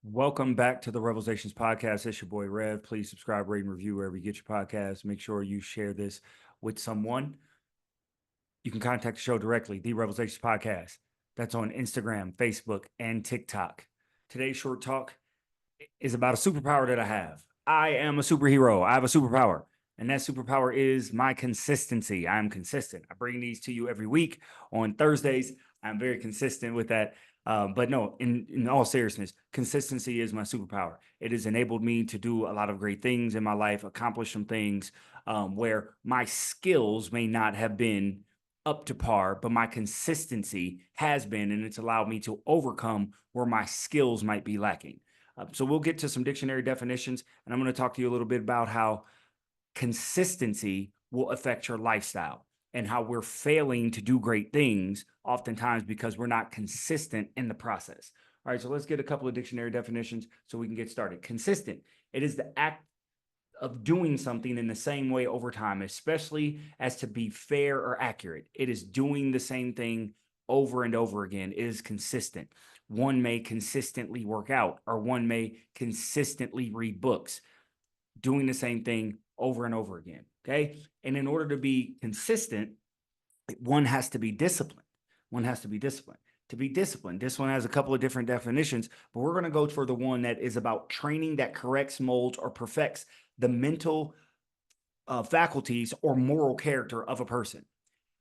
Welcome back to the REVELSations podcast. It's your boy Rev. Please subscribe, rate, and review wherever you get your podcasts. Make sure you share this with someone. You can contact the show directly, the REVELSations podcast. That's on Instagram, Facebook, and TikTok. Today's short talk is about a superpower that I have. I am a superhero. I have a superpower, and that superpower is my consistency. I am consistent. I bring these to you every week on Thursdays. I'm very consistent with that. But no, in all seriousness, consistency is my superpower. It has enabled me to do a lot of great things in my life, accomplish some things where my skills may not have been up to par, but my consistency has been, and it's allowed me to overcome where my skills might be lacking. So we'll get to some dictionary definitions, and I'm going to talk to you a little bit about how consistency will affect your lifestyle and how we're failing to do great things oftentimes because we're not consistent in the process. All right, so let's get a couple of dictionary definitions so we can get started. Consistent, it is the act of doing something in the same way over time, especially as to be fair or accurate. It is doing the same thing over and over again. It is consistent. One may consistently work out, or one may consistently read books, doing the same thing over and over again. Okay. And in order to be consistent, one has to be disciplined. One has to be disciplined. To be disciplined, this one has a couple of different definitions, but we're going to go for the one that is about training that corrects, molds, or perfects the mental faculties or moral character of a person.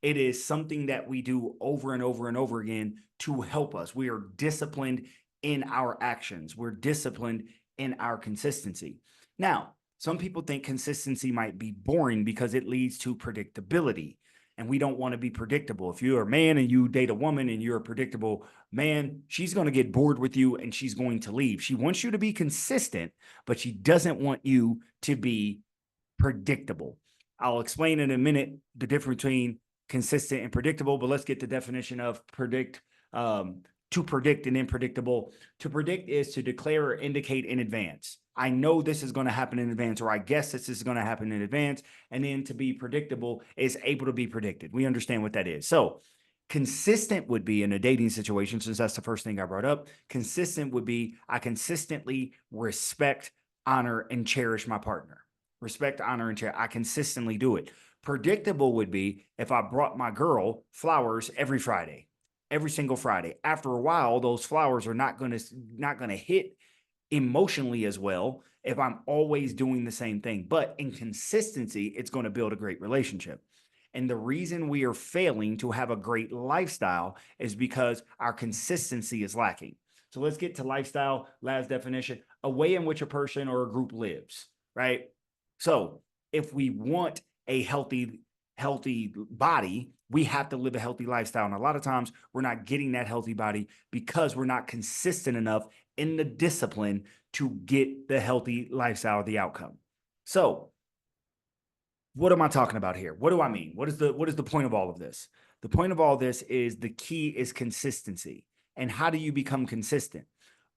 It is something that we do over and over and over again to help us. We are disciplined in our actions. We're disciplined in our consistency. Now, some people think consistency might be boring because it leads to predictability. And we don't want to be predictable. If you're a man and you date a woman and you're a predictable man, she's going to get bored with you and she's going to leave. She wants you to be consistent, but she doesn't want you to be predictable. I'll explain in a minute the difference between consistent and predictable, but let's get the definition of predict. To predict and unpredictable. To predict is to declare or indicate in advance. I know this is going to happen in advance, or I guess this is going to happen in advance. And then to be predictable is able to be predicted. We understand what that is. So consistent would be in a dating situation, since that's the first thing I brought up. Consistent would be I consistently respect, honor, and cherish my partner. Respect, honor, and cherish. I consistently do it. Predictable would be if I brought my girl flowers every Friday, every single Friday. After a while, those flowers are not going to hit emotionally as well if I'm always doing the same thing. But in consistency, it's going to build a great relationship. And the reason we are failing to have a great lifestyle is because our consistency is lacking. So let's get to lifestyle. Last definition: a way in which a person or a group lives, right? So if we want a healthy body, we have to live a healthy lifestyle. And a lot of times we're not getting that healthy body because we're not consistent enough in the discipline to get the healthy lifestyle, the outcome. So what am I talking about here? What do I mean? What is the point of all of this? The point of all this is the key is consistency. And how do you become consistent?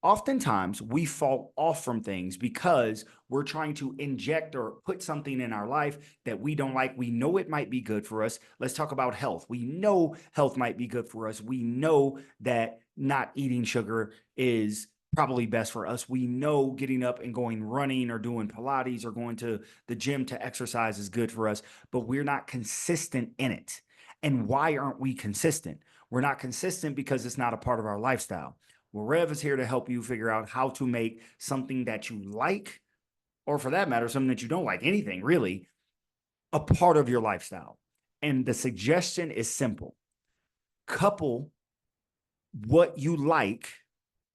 Oftentimes we fall off from things because we're trying to inject or put something in our life that we don't like. We know it might be good for us. Let's talk about health. We know health might be good for us. We know that not eating sugar is probably best for us. We know getting up and going running or doing Pilates or going to the gym to exercise is good for us, but we're not consistent in it. And why aren't we consistent? We're not consistent because it's not a part of our lifestyle. Well, Rev is here to help you figure out how to make something that you like, or for that matter, something that you don't like, anything really, a part of your lifestyle. And the suggestion is simple. Couple what you like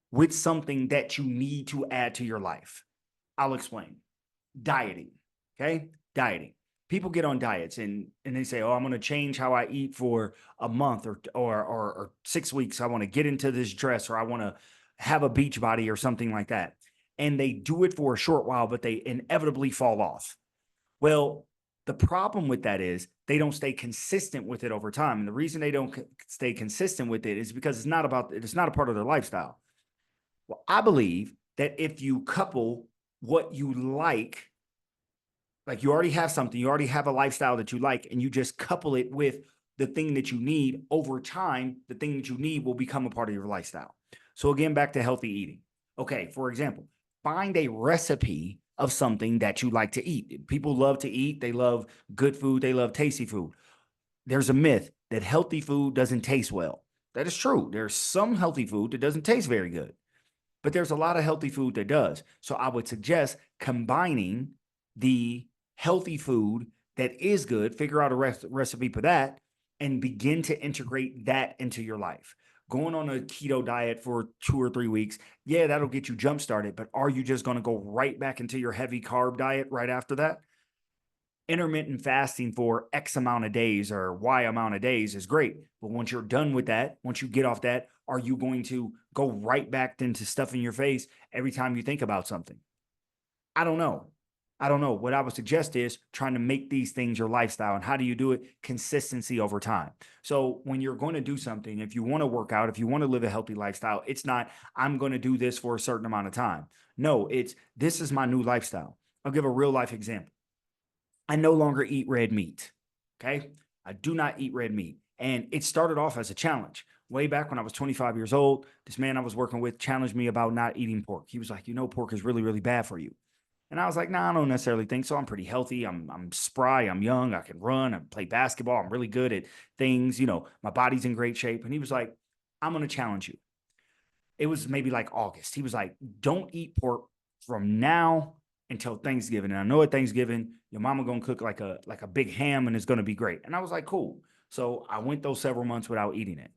with something that you need to add to your life. I'll explain. Dieting, okay? Dieting. People get on diets and they say, oh, I'm going to change how I eat for a month or 6 weeks. I want to get into this dress, or I want to have a beach body or something like that. And they do it for a short while, but they inevitably fall off. Well, the problem with that is they don't stay consistent with it over time. And the reason they don't stay consistent with it is because it's not a part of their lifestyle. Well, I believe that if you couple what you like you already have something, you already have a lifestyle that you like, and you just couple it with the thing that you need, over time, the thing that you need will become a part of your lifestyle. So again, back to healthy eating. Okay, for example, find a recipe of something that you like to eat. People love to eat, they love good food, they love tasty food. There's a myth that healthy food doesn't taste well. That is true. There's some healthy food that doesn't taste very good, but there's a lot of healthy food that does. So I would suggest combining the healthy food that is good, figure out a recipe for that, and begin to integrate that into your life. Going on a keto diet for 2 or 3 weeks, yeah, that'll get you jump started, but are you just going to go right back into your heavy carb diet right after that? Intermittent fasting for X amount of days or Y amount of days is great. But once you're done with that, once you get off that, are you going to go right back into stuffing your face every time you think about something? I don't know. I don't know. What I would suggest is trying to make these things your lifestyle. And how do you do it? Consistency over time. So when you're going to do something, if you want to work out, if you want to live a healthy lifestyle, it's not, I'm going to do this for a certain amount of time. No, it's, this is my new lifestyle. I'll give a real life example. I no longer eat red meat. Okay. I do not eat red meat. And it started off as a challenge. Way back when I was 25 years old, this man I was working with challenged me about not eating pork. He was like, pork is really, really bad for you. And I was like, nah, I don't necessarily think so. I'm pretty healthy. I'm spry. I'm young. I can run. I play basketball. I'm really good at things. My body's in great shape. And he was like, I'm going to challenge you. It was maybe like August. He was like, don't eat pork from now until Thanksgiving. And I know at Thanksgiving, your mama gonna cook like a big ham and it's gonna be great. And I was like, cool. So I went those several months without eating it.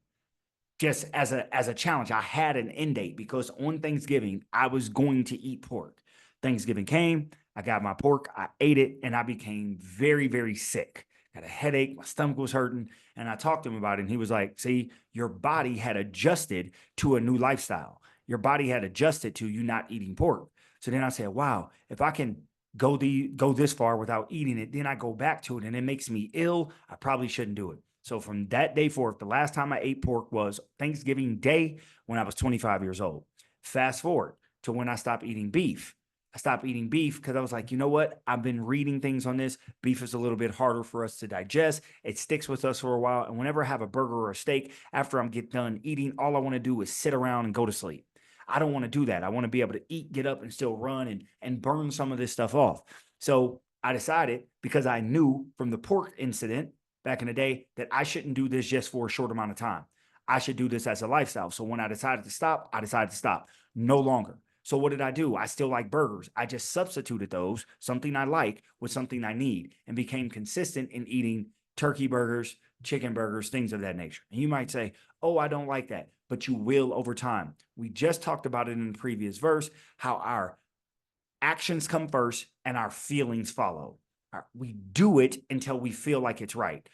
Just as a challenge, I had an end date because on Thanksgiving, I was going to eat pork. Thanksgiving came, I got my pork, I ate it, and I became very, very sick. Had a headache, my stomach was hurting. And I talked to him about it, and he was like, see, your body had adjusted to a new lifestyle. Your body had adjusted to you not eating pork. So then I said, wow, if I can go this far without eating it, then I go back to it and it makes me ill. I probably shouldn't do it. So from that day forth, the last time I ate pork was Thanksgiving Day when I was 25 years old. Fast forward to when I stopped eating beef. I stopped eating beef because I was like, you know what? I've been reading things on this. Beef is a little bit harder for us to digest. It sticks with us for a while. And whenever I have a burger or a steak, after I'm get done eating, all I want to do is sit around and go to sleep. I don't want to do that. I want to be able to eat, get up, and still run and burn some of this stuff off. So I decided, because I knew from the pork incident back in the day, that I shouldn't do this just for a short amount of time. I should do this as a lifestyle. So when I decided to stop, I decided to stop. No longer. So what did I do? I still like burgers. I just substituted those, something I like, with something I need, and became consistent in eating turkey burgers, chicken burgers, things of that nature. And you might say, oh, I don't like that, but you will over time. We just talked about it in the previous verse, how our actions come first and our feelings follow. We do it until we feel like it's right.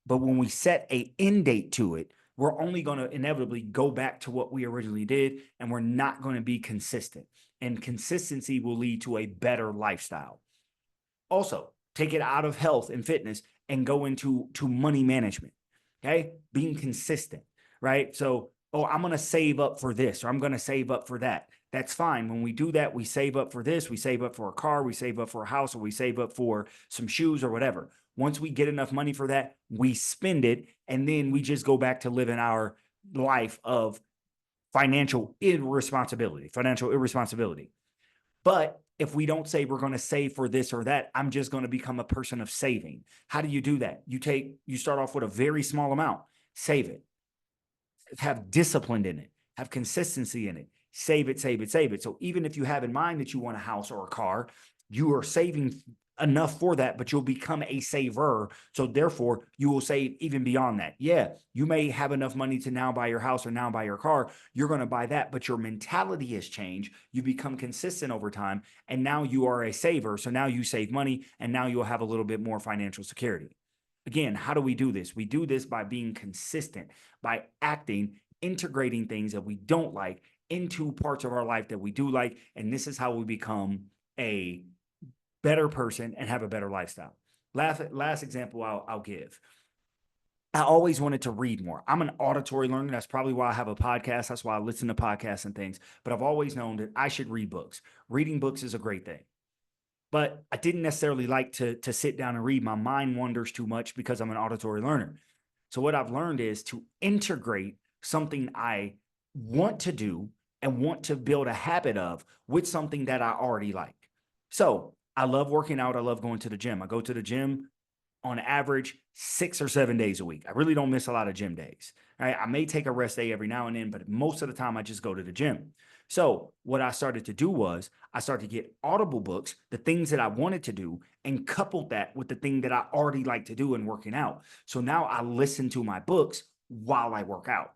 But when we set a end date to it, we're only going to inevitably go back to what we originally did, and we're not going to be consistent. And consistency will lead to a better lifestyle. Also, take it out of health and fitness and go into money management. Okay, being consistent, right? So, oh, I'm going to save up for this, or I'm going to save up for that. That's fine. When we do that, we save up for this, we save up for a car, we save up for a house, or we save up for some shoes or whatever. Once we get enough money for that, we spend it, and then we just go back to living our life of financial irresponsibility. But if we don't say we're going to save for this or that, I'm just going to become a person of saving. How do you do that? You start off with a very small amount, save it, have discipline in it, have consistency in it, save it, save it, save it. So even if you have in mind that you want a house or a car, you are saving enough for that, but you'll become a saver. So therefore, you will save even beyond that. Yeah, you may have enough money to now buy your house or now buy your car. You're going to buy that, but your mentality has changed. You become consistent over time, and now you are a saver. So now you save money, and now you'll have a little bit more financial security. Again, how do we do this? We do this by being consistent, by acting, integrating things that we don't like into parts of our life that we do like. And this is how we become a better person and have a better lifestyle. Last example I'll give. I always wanted to read more. I'm an auditory learner. That's probably why I have a podcast. That's why I listen to podcasts and things. But I've always known that I should read books. Reading books is a great thing. But I didn't necessarily like to sit down and read. My mind wanders too much because I'm an auditory learner. So what I've learned is to integrate something I want to do and want to build a habit of with something that I already like. So I love working out. I love going to the gym. I go to the gym on average 6 or 7 days a week. I really don't miss a lot of gym days. Right? I may take a rest day every now and then, but most of the time I just go to the gym. So what I started to do was I started to get Audible books, the things that I wanted to do, and coupled that with the thing that I already like to do in working out. So now I listen to my books while I work out.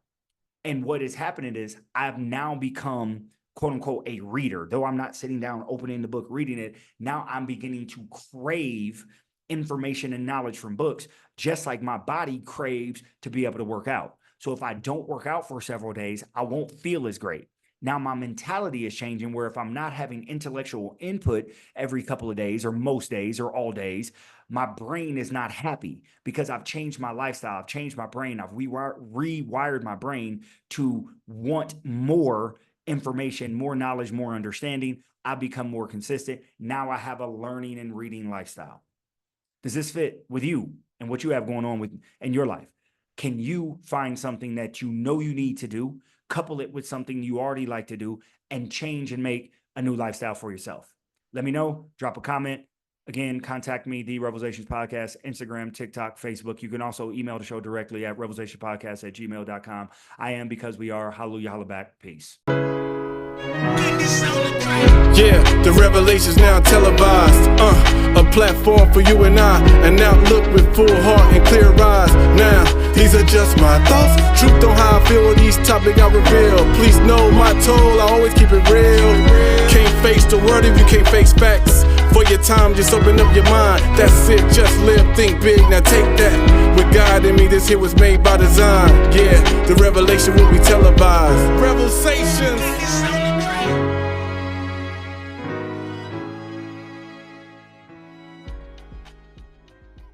And what is happening is I've now become, quote unquote, a reader. Though I'm not sitting down, opening the book, reading it, now I'm beginning to crave information and knowledge from books, just like my body craves to be able to work out. So if I don't work out for several days, I won't feel as great. Now my mentality is changing, where if I'm not having intellectual input every couple of days or most days or all days, my brain is not happy because I've changed my lifestyle. I've changed my brain. I've rewired my brain to want more information, more knowledge, more understanding. I've become more consistent. Now I have a learning and reading lifestyle. Does this fit with you and what you have going on in your life? Can you find something that you know you need to do, couple it with something you already like to do, and change and make a new lifestyle for yourself? Let me know. Drop a comment. Again, contact me, the REVELSations Podcast, Instagram, TikTok, Facebook. You can also email the show directly at REVELSationPodcast@gmail.com. I am because we are. Hallelujah, holla back. Peace. Yeah, the revelations now televised. A platform for you and I, an outlook with full heart and clear eyes. Now, these are just my thoughts. Truth on how I feel on these topics I reveal. Please know my toll, I always keep it real. Can't face the word if you can't face facts. For your time, just open up your mind. That's it, just live, think big, now take that. With God in me, this here was made by design. Yeah, the revelation will be televised. REVELSations.